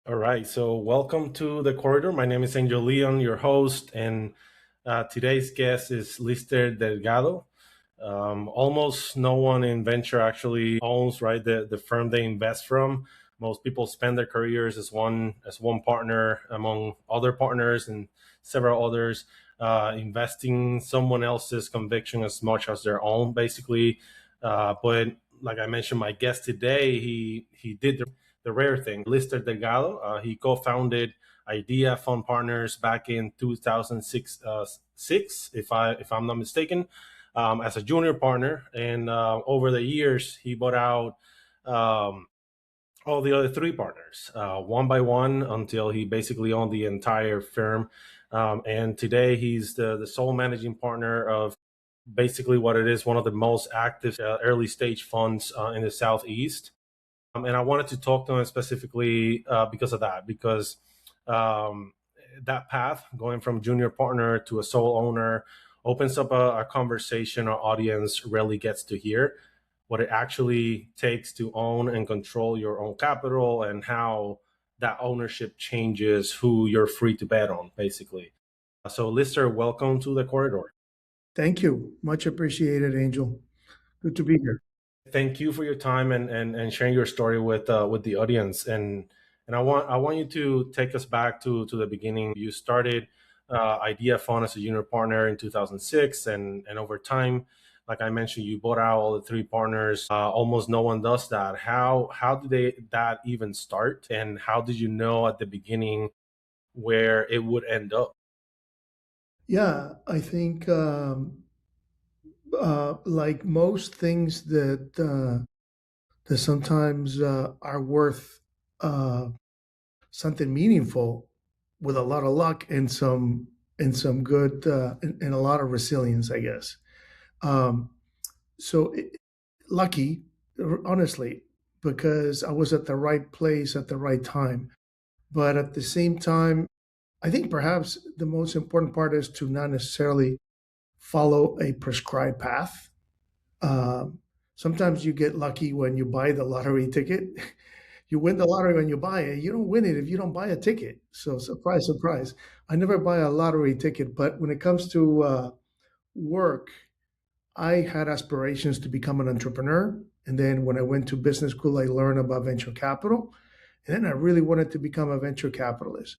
All right, so welcome to the corridor. My name is Angel Leon, your host, and today's guest is Lister Delgado. Almost no one in venture actually owns right the firm they invest from. Most people spend their careers as one partner among other partners and several others, investing someone else's conviction as much as their own, basically. But like I mentioned, my guest today, he did the rare thing. Lister Delgado, he co-founded Idea Fund Partners back in 2006, if I'm not mistaken, as a junior partner. And over the years, he bought out um, all the other three partners one by one until he basically owned the entire firm. And today, he's the sole managing partner of basically what it is one of the most active early stage funds in the Southeast. And I wanted to talk to him specifically because of that, because um, that path going from junior partner to a sole owner opens up a conversation our audience rarely gets to hear, what it actually takes to own and control your own capital and how that ownership changes who you're free to bet on, basically. So, Lister, welcome to the corridor. Thank you. Much appreciated, Angel. Good to be here. Thank you for your time and sharing your story with the audience. And I want you to take us back to the beginning. You started Idea Fund as a junior partner in 2006, and over time, like I mentioned, you bought out all the three partners. Almost no one does that. How did that even start, and how did you know at the beginning where it would end up? Yeah, I think like most things that sometimes are worth uh, something meaningful, with a lot of luck and some good and a lot of resilience, I guess. Um, so it, lucky, honestly, because I was at the right place at the right time. But at the same time, I think perhaps the most important part is to not necessarily follow a prescribed path. Um, Sometimes you get lucky when you buy the lottery ticket. You win the lottery when you buy it. You don't win it if you don't buy a ticket. So surprise, surprise. I never buy a lottery ticket, but when it comes to work, I had aspirations to become an entrepreneur. And then when I went to business school, I learned about venture capital. And then I really wanted to become a venture capitalist.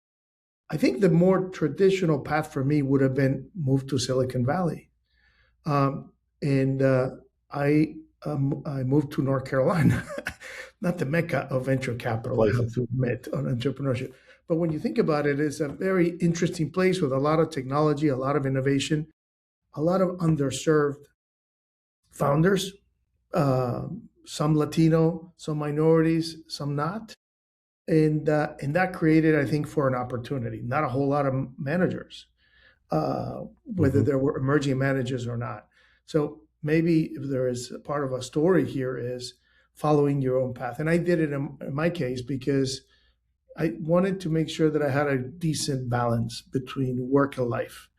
I think the more traditional path for me would have been move to Silicon Valley, and I moved to North Carolina, not the mecca of venture capital, I have Places. to admit, on entrepreneurship. But when you think about it, it's a very interesting place with a lot of technology, a lot of innovation, a lot of underserved founders, uh, some Latino, some minorities, some not. And that created, I think, for an opportunity. Not a whole lot of managers, whether Hmm. there were emerging managers or not. So maybe if there is a part of a story here is following your own path. And I did it in my case because I wanted to make sure that I had a decent balance between work and life.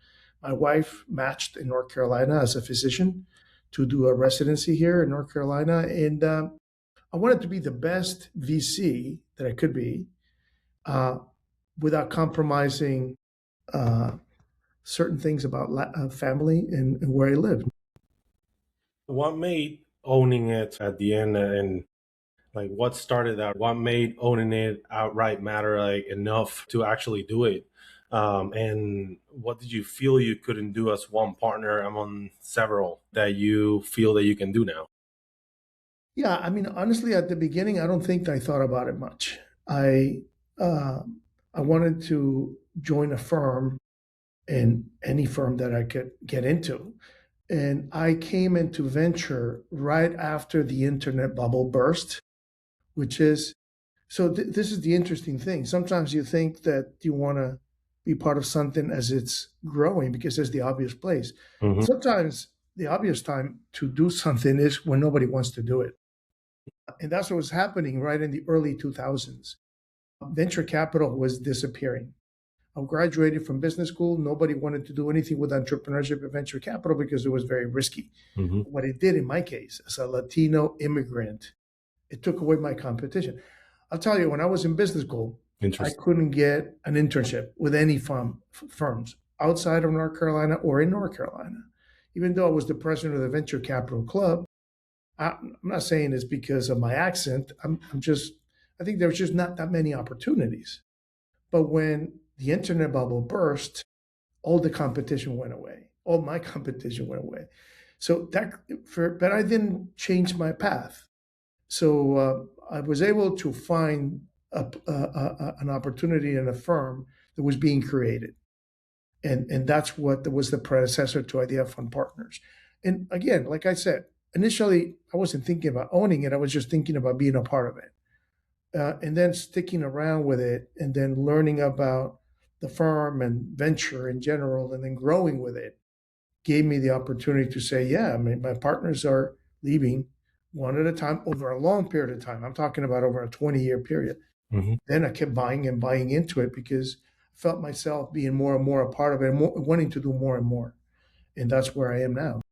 My wife matched in North Carolina as a physician to do a residency here in North Carolina, and I wanted to be the best VC that I could be, uh, without compromising uh, certain things about family and where I lived. What made owning it at the end, and like what started that? What made owning it outright matter like enough to actually do it? And what did you feel you couldn't do as one partner among several that you feel that you can do now? Yeah, I mean, honestly, at the beginning, I don't think I thought about it much. Uh, I wanted to join a firm, in any firm that I could get into. And I came into venture right after the internet bubble burst, which is so. This is the interesting thing. Sometimes you think that you want to be part of something as it's growing because there's the obvious place. Hmm. Sometimes the obvious time to do something is when nobody wants to do it. And that's what was happening right in the early 2000s. Venture capital was disappearing. I graduated from business school. Nobody wanted to do anything with entrepreneurship and venture capital because it was very risky. Hmm. What it did in my case, as a Latino immigrant, it took away my competition. I'll tell you, when I was in business school, I Interesting. couldn't get an internship with any firms outside of North Carolina or in North Carolina. Even though I was the president of the venture capital club, I'm not saying it's because of my accent. I'm just, I think there was just not that many opportunities. But when the internet bubble burst, all the competition went away. All my competition went away. So but I didn't change my path. So I was able to find an opportunity in a firm that was being created, and that's what was the predecessor to Idea Fund Partners. And again, like I said, initially I wasn't thinking about owning it; I was just thinking about being a part of it, and then sticking around with it, and then learning about the firm and venture in general, and then growing with it gave me the opportunity to say, yeah, I mean, my partners are leaving one at a time over a long period of time. I'm talking about over a 20-year period. Mhm. Then I kept buying and buying into it because I felt myself being more and more a part of it and wanting to do more and more. And that's where I am now.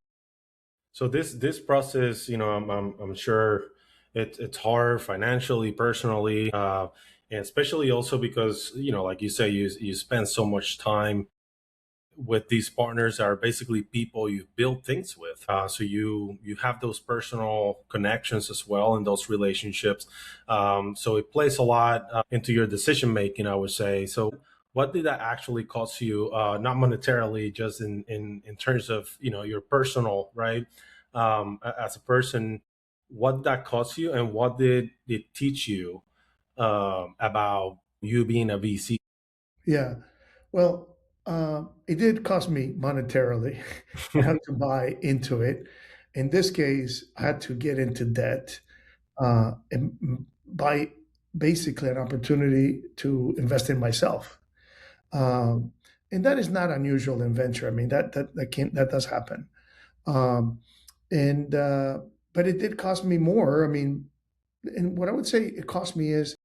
So this process, I'm sure it's hard financially, personally, and especially also because like you say, you spend so much time with these partners that are basically people you've built things with. So you have those personal connections as well in those relationships. So it plays a lot into your decision making, I would say. So what did that actually cost you? Not monetarily, just in terms of your personal, right? As a person, what did that cost you, and what did it teach you about you being a VC? Yeah. Well, it did cost me monetarily. I had to buy into it. In this case, I had to get into debt and buy basically an opportunity to invest in myself. Um, and that is not unusual in venture. I mean, that does happen. Um, and but it did cost me more. I mean, and what I would say it cost me is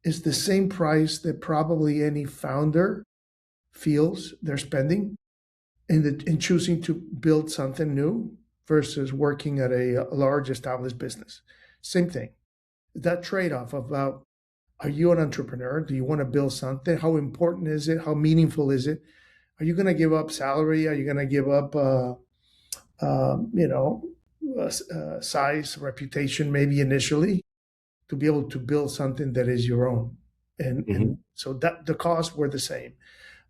the same price that probably any founder feels they're spending in choosing to build something new versus working at a large established business. Same thing. That trade-off about, are you an entrepreneur? Do you want to build something? How important is it? How meaningful is it? Are you going to give up salary? Are you going to give up, you know, size, reputation, maybe initially, to be able to build something that is your own? And so that the costs were the same.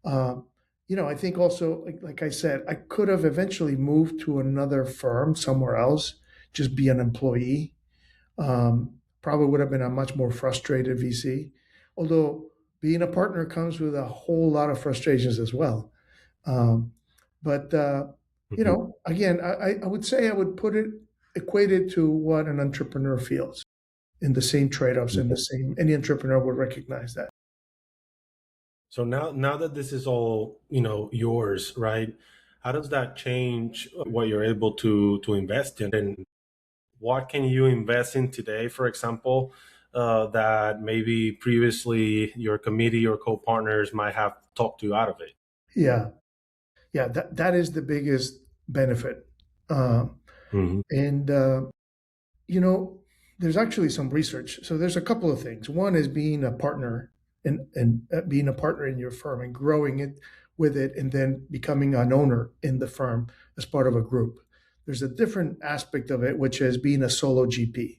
Um, I think also, like I said, I could have eventually moved to another firm somewhere else, just be an employee. Probably would have been a much more frustrated VC. Although being a partner comes with a whole lot of frustrations as well. Um, but Hmm. again, I would say I would put it equated to what an entrepreneur feels in the same trade-offs and the same. Any entrepreneur would recognize that. So now that this is all, yours, right? How does that change what you're able to invest in? And what can you invest in today, for example, that maybe previously your committee or co-partners might have talked you out of it? Yeah, yeah, that is the biggest benefit. Um, Hmm. and you know, there's actually some research. So there's a couple of things. One is being a partner and being a partner in your firm and growing it with it, and then becoming an owner in the firm as part of a group. There's a different aspect of it, which is being a solo GP.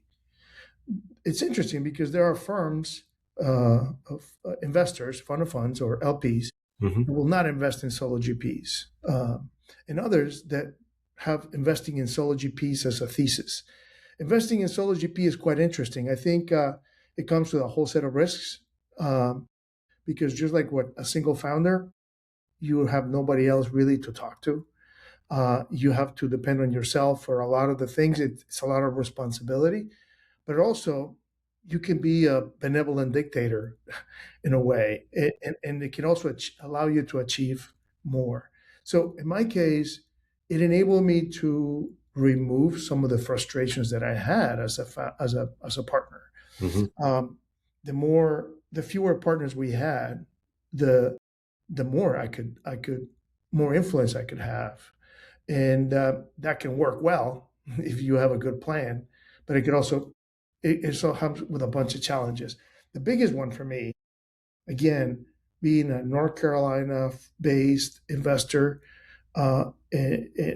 It's interesting because there are firms of investors, fund of funds, or LPs Hmm. who will not invest in solo GPs, and others that have investing in solo GPs as a thesis. Investing in solo GP is quite interesting. I think it comes with a whole set of risks um, because just like what a single founder, you have nobody else really to talk to. You have to depend on yourself for a lot of the things. It's a lot of responsibility, but also you can be a benevolent dictator in a way, and it can also allow you to achieve more. So in my case, it enabled me to remove some of the frustrations that I had as a partner. Hmm. Um, the fewer partners we had, the the more I could more influence I could have, and that can work well if you have a good plan. But it also comes with a bunch of challenges. The biggest one for me again, being a North Carolina based investor, and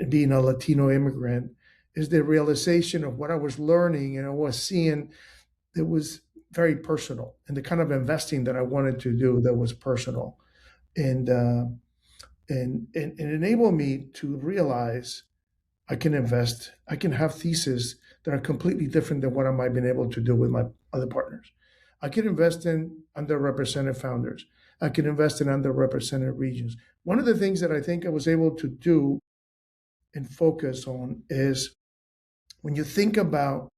being a Latino immigrant, is the realization of what I was learning and I was seeing that was very personal, and the kind of investing that I wanted to do that was personal, and and enable me to realize I can invest, I can have theses that are completely different than what I might have been able to do with my other partners. I can invest in underrepresented founders. I can invest in underrepresented regions. One of the things that I think I was able to do and focus on is when you think about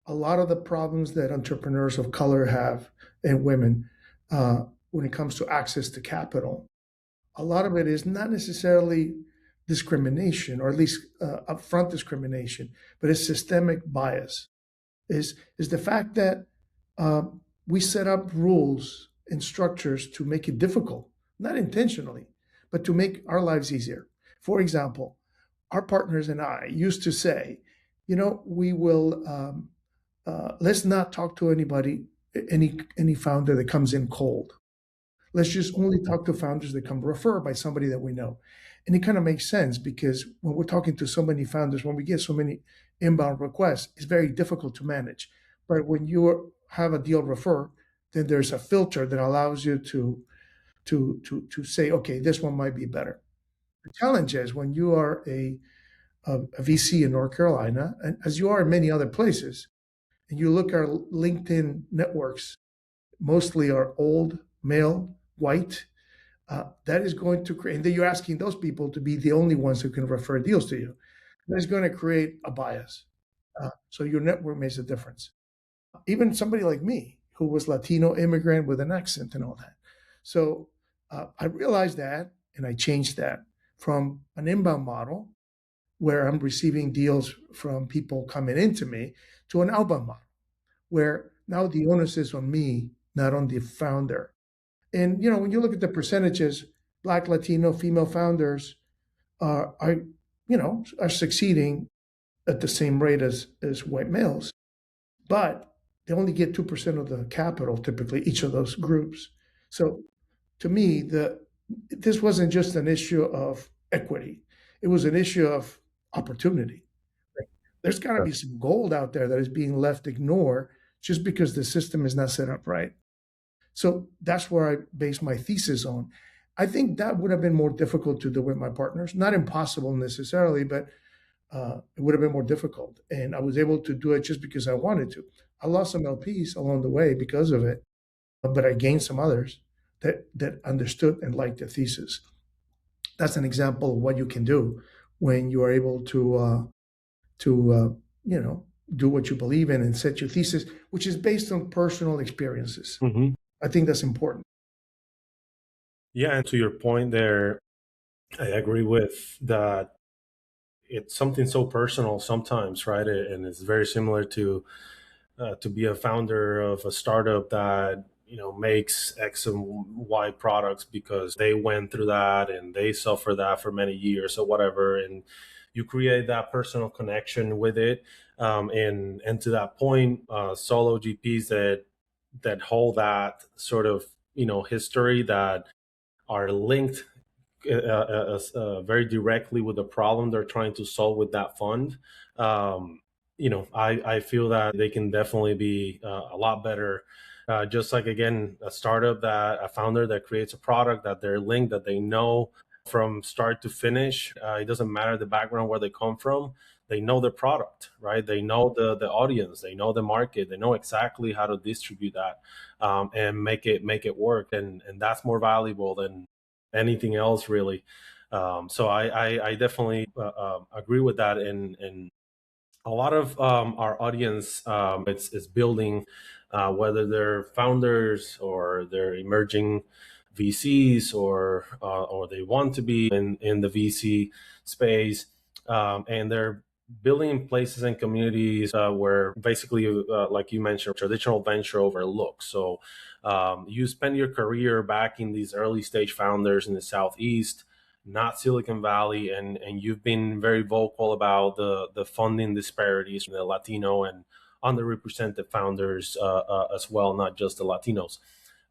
a lot of the problems that entrepreneurs of color have and women, when it comes to access to capital, a lot of it is not necessarily discrimination, or at least upfront discrimination, but it's systemic bias. Is the fact that uh, we set up rules and structures to make it difficult, not intentionally, but to make our lives easier. For example, our partners and I used to say, we will let's not talk to any founder that comes in cold. Let's just only talk to founders that come referred by somebody that we know. And it kind of makes sense because when we're talking to so many founders, when we get so many inbound requests, it's very difficult to manage. But when you have a deal refer, then there's a filter that allows you to say, okay, this one might be better. The challenge is when you are a VC in North Carolina, and as you are in many other places, and you look at our LinkedIn networks, mostly are old, male, white, that is going to create, and then you're asking those people to be the only ones who can refer deals to you. That is going to create a bias. So your network makes a difference. Even somebody like me, who was Latino immigrant with an accent and all that. So I realized that, and I changed that from an inbound model where I'm receiving deals from people coming into me to an outbound model where now the onus is on me, not on the founder. And when you look at the percentages, Black, Latino, female founders are are succeeding at the same rate as white males, but they only get 2% of the capital typically, each of those groups. So to me, this wasn't just an issue of equity; it was an issue of opportunity. Like, there's got to be some gold out there that is being left ignored just because the system is not set up right. So that's where I base my thesis on. I think that would have been more difficult to do with my partners. Not impossible necessarily, but it would have been more difficult. And I was able to do it just because I wanted to. I lost some LPs along the way because of it, but I gained some others that understood and liked the thesis. That's an example of what you can do when you are able to do what you believe in and set your thesis, which is based on personal experiences. Mm-hmm. I think that's important. Yeah, and to your point there, I agree with that. It's something so personal sometimes, right? And it's very similar to be a founder of a startup that makes X and Y products because they went through that and they suffer that for many years or whatever, and you create that personal connection with it. And to that point, solo GPs that hold that sort of history that are linked very directly with the problem they're trying to solve with that fund. I feel that they can definitely be a lot better. Just like, again, a startup, that a founder that creates a product that they're linked, that they know from start to finish. It doesn't matter the background where they come from. They know the product, right? They know the audience, they know the market, they know exactly how to distribute that, and make it work. And that's more valuable than anything else, really. So I definitely agree with that. And a lot of our audience, it's building, whether they're founders or they're emerging VCs, or they want to be in the VC space, and they're building places and communities where basically, like you mentioned, traditional venture overlooks. So you spend your career backing these early stage founders in the Southeast, not Silicon Valley, and you've been very vocal about the funding disparities in the Latino and underrepresented founders as well, not just the Latinos.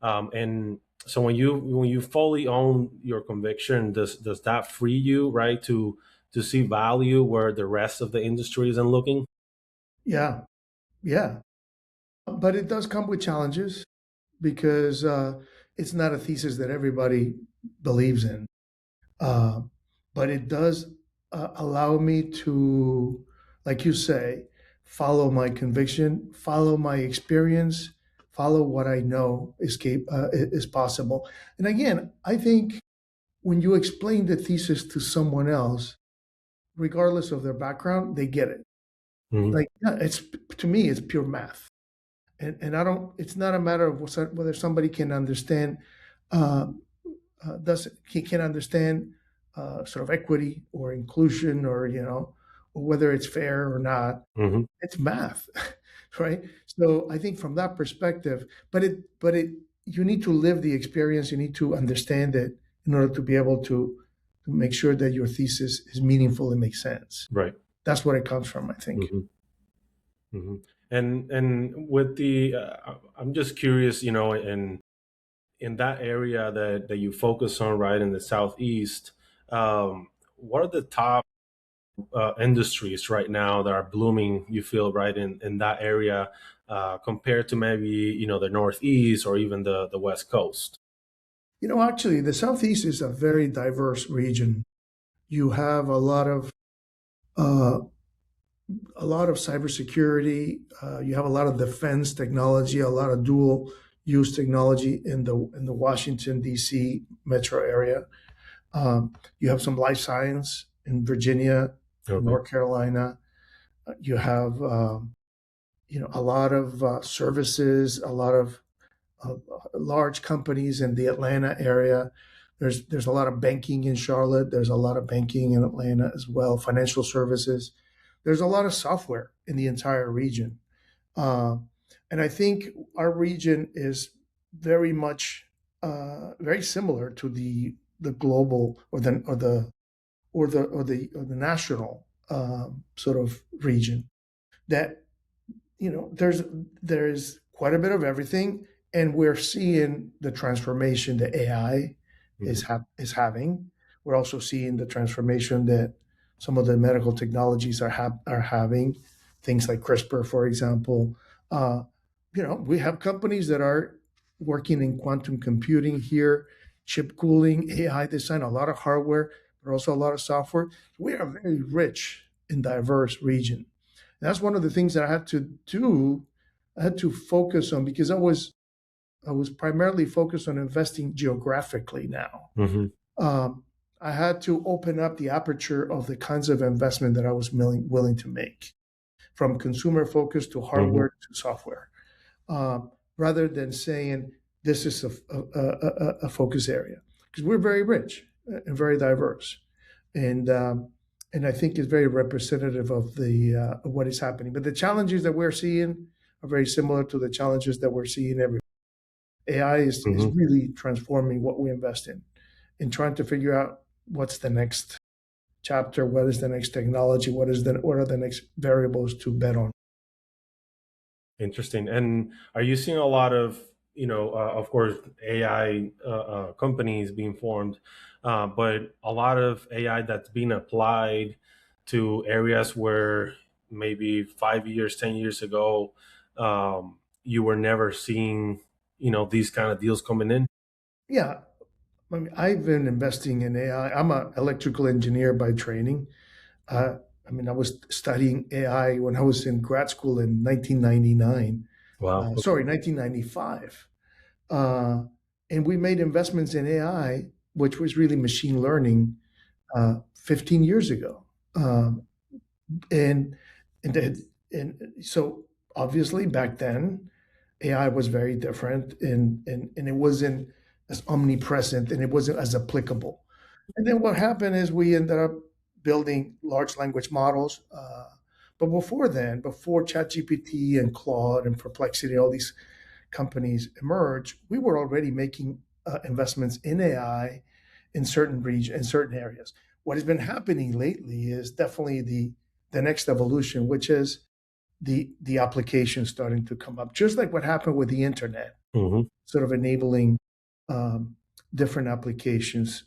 And So when you fully own your conviction, does that free you, right, to see value where the rest of the industry isn't looking? Yeah, yeah. But it does come with challenges because it's not a thesis that everybody believes in. Uh, but it does allow me to, like you say, follow my conviction, follow my experience, follow what I know is possible. And again, I think when you explain the thesis to someone else, regardless of their background, they get it. Hmm. Like, yeah, it's to me, it's pure math. And I don't. It's not a matter of whether somebody can understand uh, does he can understand sort of equity or inclusion or or whether it's fair or not. Hmm. It's math, right? So I think from that perspective, but it you need to live the experience. You need to understand it in order to be able to make sure that your thesis is meaningful and makes sense. Right. That's where it comes from, I think. Hmm. Hmm. And with the I'm just curious, in that area that you focus on, right, in the southeast, what are the top industries right now that are blooming, you feel, right, in that area, compared to maybe the northeast or even the west coast? Actually, the Southeast is a very diverse region. You have uh, a lot of cybersecurity. You have a lot of defense technology, a lot of dual use technology in the Washington D.C. metro area. You have some life science in Virginia, Okay. North Carolina. You have a lot of services, a lot of uh, large companies in the Atlanta area. There's a lot of banking in Charlotte. There's a lot of banking in Atlanta as well. Financial services. There's a lot of software in the entire region, uh, and I think our region is very much very similar to the global or the national sort of region that there's quite a bit of everything, and we're seeing the transformation that AI Hmm. is having. We're also seeing the transformation that some of the medical technologies are having, things like CRISPR, for example. Uh, we have companies that are working in quantum computing here, chip cooling, AI design, a lot of hardware, but also a lot of software. We are a very rich and diverse region. That's one of the things that I had to do. I had to focus on because I was primarily focused on investing geographically now. Hmm. Um, I had to open up the aperture of the kinds of investment that I was willing to make, from consumer focus to Hmm. hardware to software, rather than saying this is a focus area, because we're very rich and very diverse, and and I think is very representative of the of what is happening. But the challenges that we're seeing are very similar to the challenges that we're seeing every. AI is Hmm. really transforming what we invest in trying to figure out what's the next chapter, what is the next technology, what are the next variables to bet on. Interesting. And are you seeing a lot of, of course, AI companies being formed, but a lot of AI that's being applied to areas where maybe 5 years, 10 years ago, you were never seeing, these kind of deals coming in? Yeah, I mean, I've been investing in AI. I'm an electrical engineer by training. Uh, I mean, I was studying AI when I was in grad school in 1999. Wow. Sorry, 1995. Uh, and we made investments in AI, which was really machine learning, 15 years ago. Um, and and so obviously back then AI was very different, and it wasn't as omnipresent, and it wasn't as applicable. And then what happened is we ended up building large language models. But before then, before ChatGPT and Claude and Perplexity, all these companies emerged, we were already making investments in AI in certain areas. What has been happening lately is definitely the next evolution, which is the application starting to come up, just like what happened with the internet, Hmm. sort of enabling. um, different applications,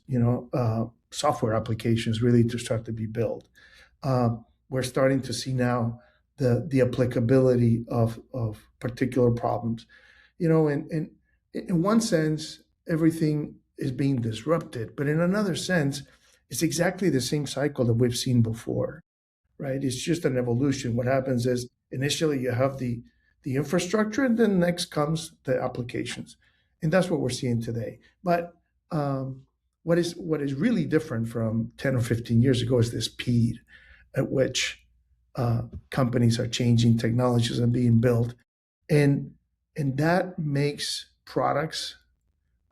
software applications really to start to be built. We're starting to see now the applicability of particular problems. In one sense, everything is being disrupted, but in another sense, it's exactly the same cycle that we've seen before, right? It's just an evolution. What happens is initially you have the infrastructure, and then next comes the applications, and that's what we're seeing today. But what is really different from 10 or 15 years ago is the speed at which companies are changing, technologies are being built, and and that makes products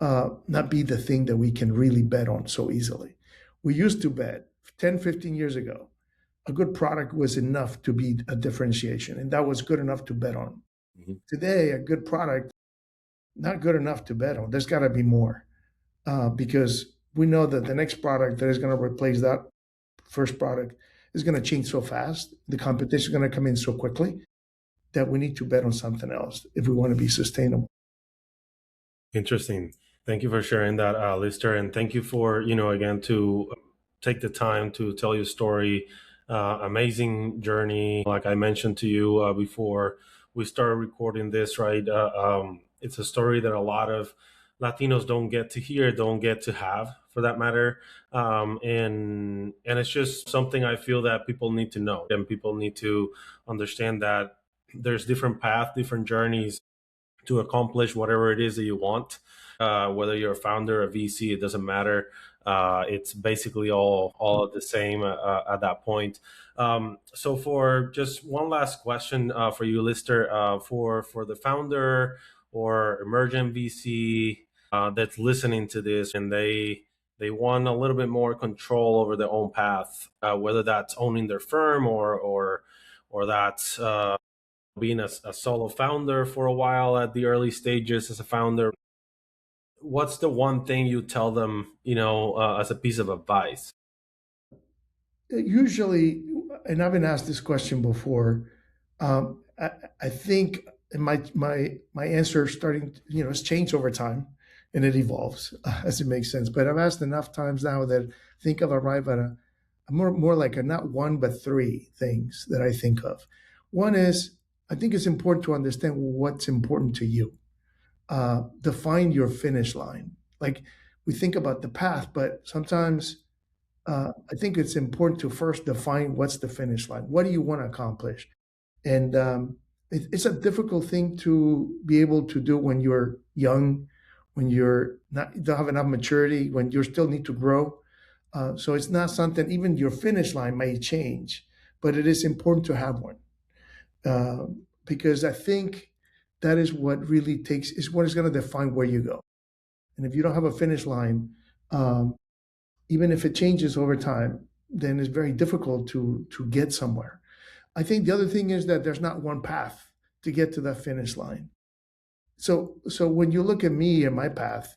not be the thing that we can really bet on so easily. We used to bet 10, 15 years ago a good product was enough to be a differentiation, and that was good enough to bet on. Mhm. Today, a good product, not good enough to bet on. There's got to be more because we know that the next product that is going to replace that first product is going to change so fast. The competition is going to come in so quickly that we need to bet on something else if we want to be sustainable. Interesting. Thank you for sharing that, Lister, and thank you for again to take the time to tell your story. Amazing journey. Like I mentioned to you before we started recording this, right? It's a story that a lot of Latinos don't get to hear, don't get to have, for that matter. And it's just something I feel that people need to know, and people need to understand that there's different paths, different journeys to accomplish whatever it is that you want. Whether you're a founder, a VC, it doesn't matter. It's basically all the same at that point. So, for just one last question for you, Lister, for the founder or emergent VC that's listening to this, and they want a little bit more control over their own path, whether that's owning their firm or that's being a solo founder for a while at the early stages as a founder. What's the one thing you tell them, as a piece of advice? Usually, and I've been asked this question before. I, I think my answer starting, has changed over time, and it evolves as it makes sense. But I've asked enough times now that I think I've arrived at a more like a not one but three things that I think of. One is I think it's important to understand what's important to you. Define your finish line. Like we think about the path, but sometimes I think it's important to first define what's the finish line. What do you want to accomplish? And it's a difficult thing to be able to do when you're young, when you don't have enough maturity, when you still need to grow. So it's not something. Even your finish line may change, but it is important to have one because I think that is what really takes is what is going to define where you go. And if you don't have a finish line, um, even if it changes over time, then it's very difficult to get somewhere. I think the other thing is that there's not one path to get to that finish line. So when you look at me and my path,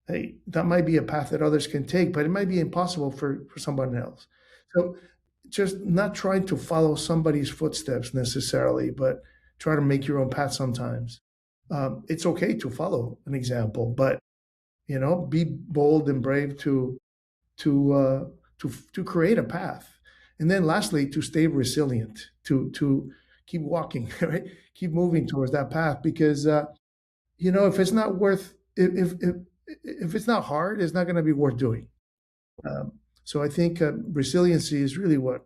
hey, that might be a path that others can take, but it might be impossible for someone else. So just not trying to follow somebody's footsteps necessarily, but try to make your own path sometimes. It's okay to follow an example, but be bold and brave to create a path, and then lastly to stay resilient, to keep walking, right? Keep moving towards that path because if it's not worth if it's not hard, it's not going to be worth doing. So I think resiliency is really what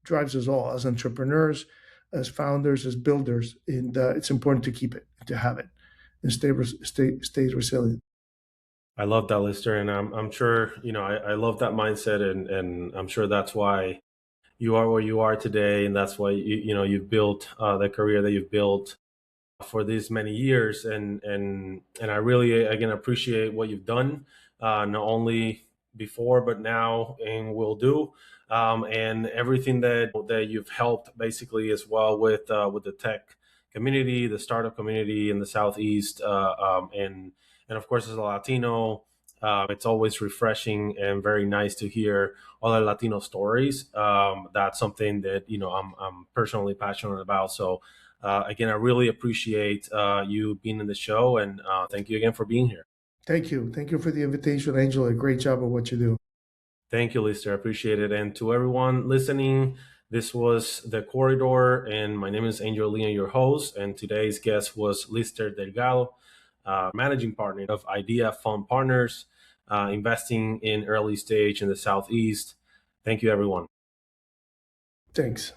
drives us all as entrepreneurs, as founders, as builders, and it's important to keep it, to have it, and stay resilient. I love that, Lister, and I'm sure I love that mindset, and I'm sure that's why you are where you are today, and that's why you've built the career that you've built for these many years, and I really again appreciate what you've done, not only before but now and will do, and everything that you've helped basically as well with the tech community, the startup community in the southeast, and of course as a Latino. It's always refreshing and very nice to hear other Latino stories. That's something that I'm personally passionate about. So again, I really appreciate you being in the show, and thank you again for being here. Thank you. Thank you for the invitation, Angel. A great job of what you do. Thank you, Lister. I appreciate it. And to everyone listening, this was The Corridor, and my name is Angel Leon, your host. And today's guest was Lister Delgado, managing partner of Idea Fund Partners, investing in early stage in the Southeast. Thank you, everyone. Thanks.